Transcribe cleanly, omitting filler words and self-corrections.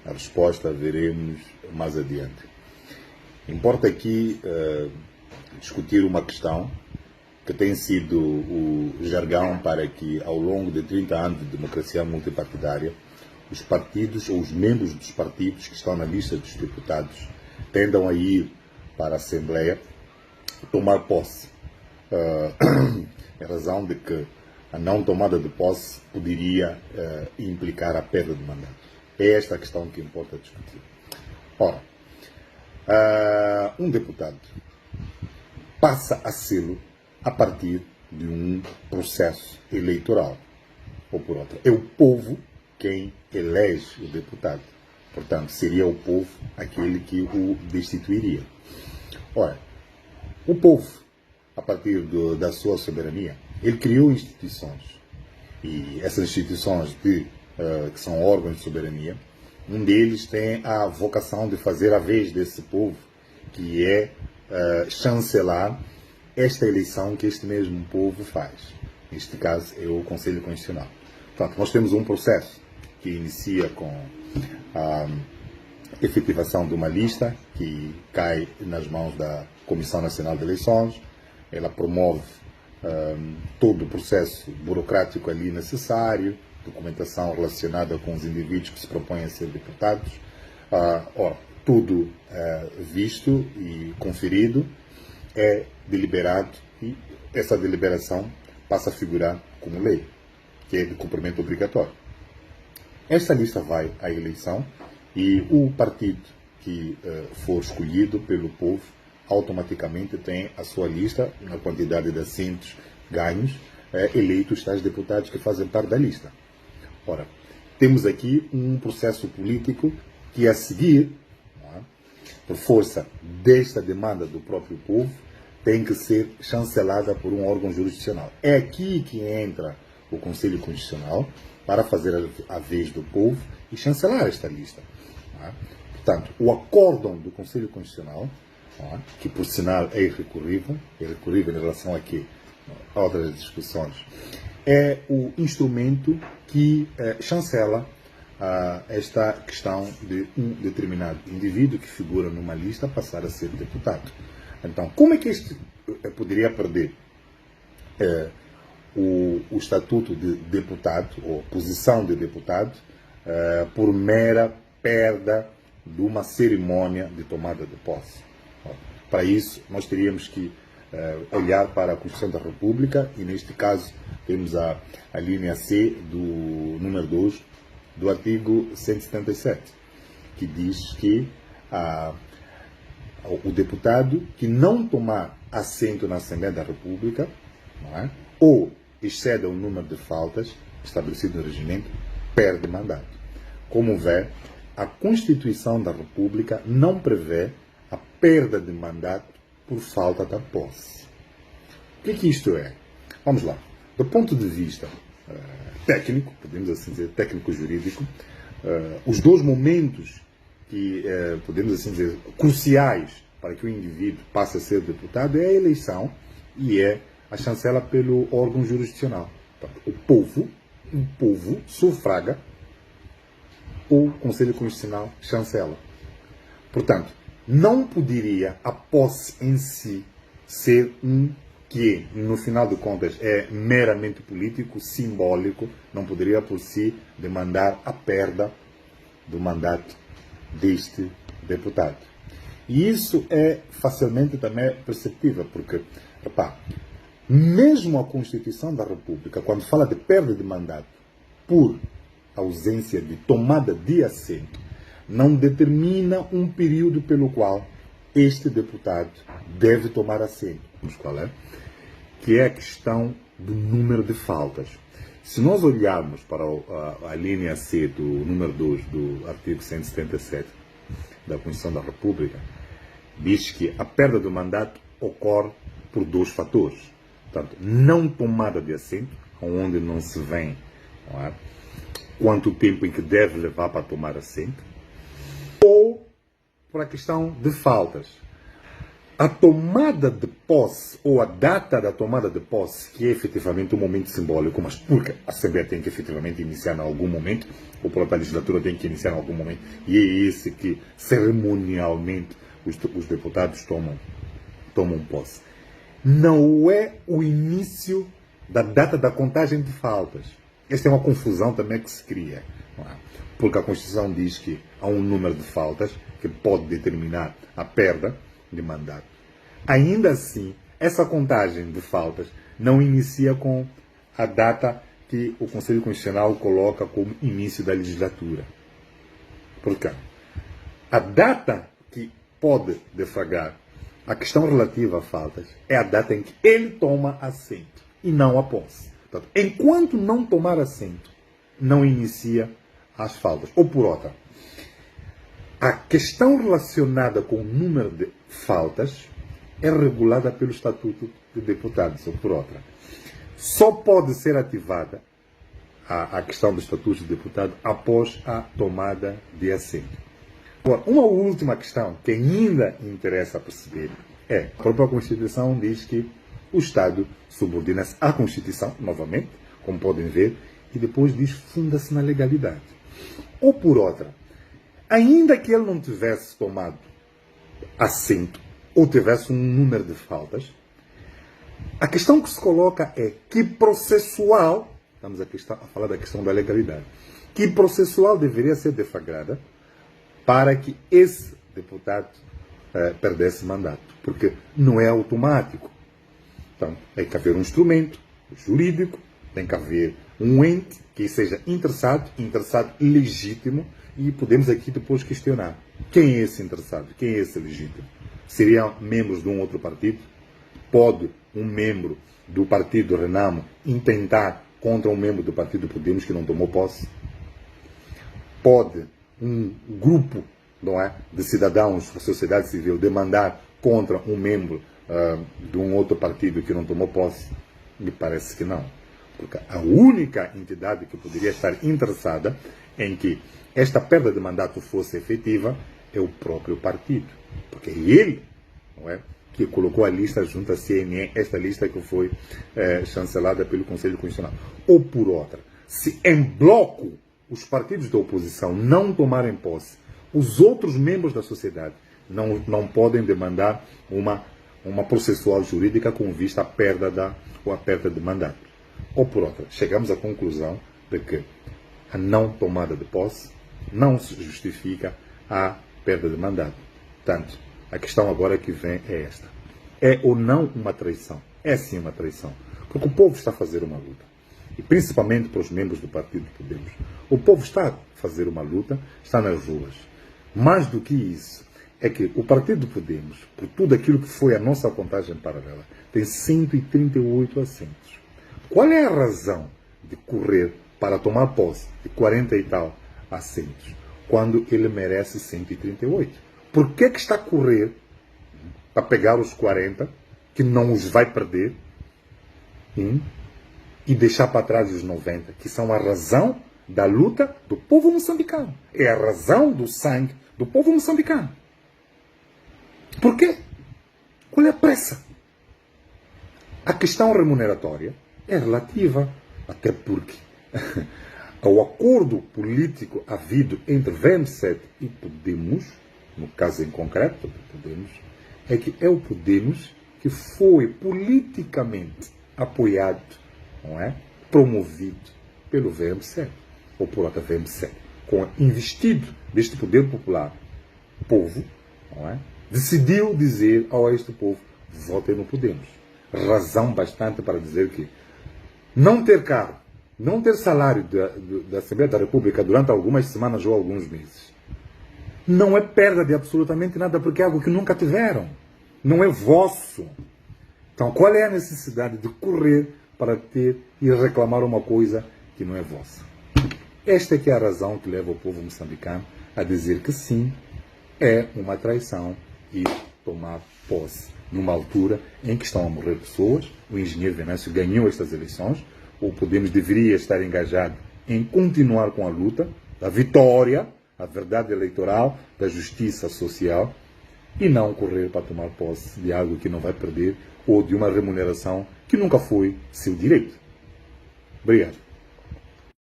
A resposta veremos mais adiante. Importa aqui discutir uma questão que tem sido o jargão para que, ao longo de 30 anos de democracia multipartidária, os partidos ou os membros dos partidos que estão na lista dos deputados tendam a ir para a Assembleia tomar posse, em razão de que a não tomada de posse poderia implicar a perda de mandato. É esta a questão que importa discutir. Ora, um deputado passa a sê-lo a partir de um processo eleitoral, ou por outra. É o povo quem elege o deputado. Portanto, seria o povo aquele que o destituiria. Ora, o povo, a partir da sua soberania, ele criou instituições. E essas instituições que são órgãos de soberania, um deles tem a vocação de fazer a vez desse povo, que é chancelar esta eleição que este mesmo povo faz. Neste caso, é o Conselho Constitucional. Portanto, nós temos um processo que inicia com a efetivação de uma lista que cai nas mãos da Comissão Nacional de Eleições. Ela promove todo o processo burocrático ali necessário, documentação relacionada com os indivíduos que se propõem a ser deputados. Ora, tudo visto e conferido, é deliberado e essa deliberação passa a figurar como lei, que é de cumprimento obrigatório. Esta lista vai à eleição e o partido que for escolhido pelo povo automaticamente tem a sua lista, na quantidade de assentos ganhos, eleitos tais deputados que fazem parte da lista. Ora, temos aqui um processo político que, a seguir, por força desta demanda do próprio povo, tem que ser chancelada por um órgão jurisdicional. É aqui que entra o Conselho Constitucional para fazer a vez do povo e chancelar esta lista. Portanto, o acórdão do Conselho Constitucional, que por sinal é irrecorrível em relação aqui a outras discussões, é o instrumento que chancela esta questão de um determinado indivíduo que figura numa lista passar a ser deputado. Então, como é que este poderia perder o estatuto de deputado, ou posição de deputado, por mera perda de uma cerimônia de tomada de posse? Para isso, nós teríamos que olhar para a Constituição da República, e neste caso temos a linha C do número 2 do artigo 177, que diz que o deputado que não tomar assento na Assembleia da República, ou exceda o número de faltas estabelecido no regimento, perde mandato. Como vê, a Constituição da República não prevê a perda de mandato por falta da posse. O que isto é? Vamos lá. Do ponto de vista técnico, podemos assim dizer, técnico-jurídico, os dois momentos que, podemos assim dizer, cruciais para que o indivíduo passe a ser deputado é a eleição e é a chancela pelo órgão jurisdicional. O povo sufraga, o Conselho Constitucional chancela. Portanto, não poderia a posse em si ser que, no final de contas, é meramente político, simbólico, não poderia por si demandar a perda do mandato deste deputado. E isso é facilmente também perceptível, porque, mesmo a Constituição da República, quando fala de perda de mandato por ausência de tomada de assento, não determina um período pelo qual este deputado deve tomar assento. Mas qual é? Que é a questão do número de faltas. Se nós olharmos para a linha C do número 2 do artigo 177 da Constituição da República, diz que a perda do mandato ocorre por dois fatores. Portanto, não tomada de assento, onde não se vê quanto tempo em que deve levar para tomar assento, ou por a questão de faltas. a tomada de posse, ou a data da tomada de posse, que é efetivamente um momento simbólico, mas porque a Assembleia tem que efetivamente iniciar em algum momento, ou a própria legislatura tem que iniciar em algum momento, e é esse que cerimonialmente os deputados tomam posse. Não é o início da data da contagem de faltas. Esta é uma confusão também que se cria, não é? Porque a Constituição diz que há um número de faltas que pode determinar a perda de mandato. Ainda assim, essa contagem de faltas não inicia com a data que o Conselho Constitucional coloca como início da legislatura. Portanto, a data que pode deflagrar a questão relativa a faltas é a data em que ele toma assento e não a posse. Portanto, enquanto não tomar assento, não inicia as faltas. Ou por outra, a questão relacionada com o número de faltas é regulada pelo Estatuto de Deputados, ou por outra. Só pode ser ativada a questão do Estatuto de Deputado após a tomada de assento. Agora, uma última questão que ainda interessa perceber é: a própria Constituição diz que o Estado subordina-se à Constituição, novamente, como podem ver, e depois diz funda-se na legalidade. Ou por outra, ainda que ele não tivesse tomado assento ou tivesse um número de faltas, a questão que se coloca é que processual, estamos aqui a falar da questão da legalidade, que processual deveria ser deflagrada para que esse deputado perdesse mandato. Porque não é automático. Então, tem que haver um instrumento jurídico, tem que haver um ente que seja interessado legítimo, e podemos aqui depois questionar: quem é esse interessado? Quem é esse legítimo? Seriam membros de um outro partido? Pode um membro do partido Renamo intentar contra um membro do partido Podemos que não tomou posse? Pode um grupo, não é, de cidadãos da sociedade civil demandar contra um membro de um outro partido que não tomou posse? Me parece que não. Porque a única entidade que poderia estar interessada em que esta perda de mandato fosse efetiva é o próprio partido. Porque é ele, não é, que colocou a lista junto à CNE, esta lista que foi chancelada pelo Conselho Constitucional. Ou por outra, se em bloco os partidos da oposição não tomarem posse, os outros membros da sociedade não podem demandar uma processual jurídica com vista à perda de mandato. Ou por outra, chegamos à conclusão de que a não tomada de posse não se justifica a perda de mandato. Portanto, a questão agora que vem é esta: é ou não uma traição? É sim uma traição. Porque o povo está a fazer uma luta. E principalmente para os membros do Partido Podemos. O povo está a fazer uma luta, está nas ruas. Mais do que isso, é que o Partido Podemos, por tudo aquilo que foi a nossa contagem paralela, tem 138 assentos. Qual é a razão de correr para tomar posse de 40 e tal assentos, quando ele merece 138? Por que está a correr para pegar os 40, que não os vai perder, e deixar para trás os 90, que são a razão da luta do povo moçambicano? É a razão do sangue do povo moçambicano. Por quê? Qual é a pressa? A questão remuneratória é relativa, até porque o acordo político havido entre VMC e Podemos, no caso em concreto do Podemos, é que é o Podemos que foi politicamente apoiado, não é, promovido pelo VMC, ou por outra VMC, com investido deste poder popular. O povo, não é, decidiu dizer a este povo: votem no Podemos. Razão bastante para dizer que não ter cargo, não ter salário da Assembleia da República durante algumas semanas ou alguns meses não é perda de absolutamente nada, porque é algo que nunca tiveram. Não é vosso. Então, qual é a necessidade de correr para ter e reclamar uma coisa que não é vossa? Esta é que é a razão que leva o povo moçambicano a dizer que sim, é uma traição e tomar posse numa altura em que estão a morrer pessoas. O engenheiro Venâncio ganhou estas eleições. O Podemos deveria estar engajado em continuar com a luta da vitória, a verdade eleitoral, da justiça social. e não correr para tomar posse de algo que não vai perder ou de uma remuneração que nunca foi seu direito. Obrigado.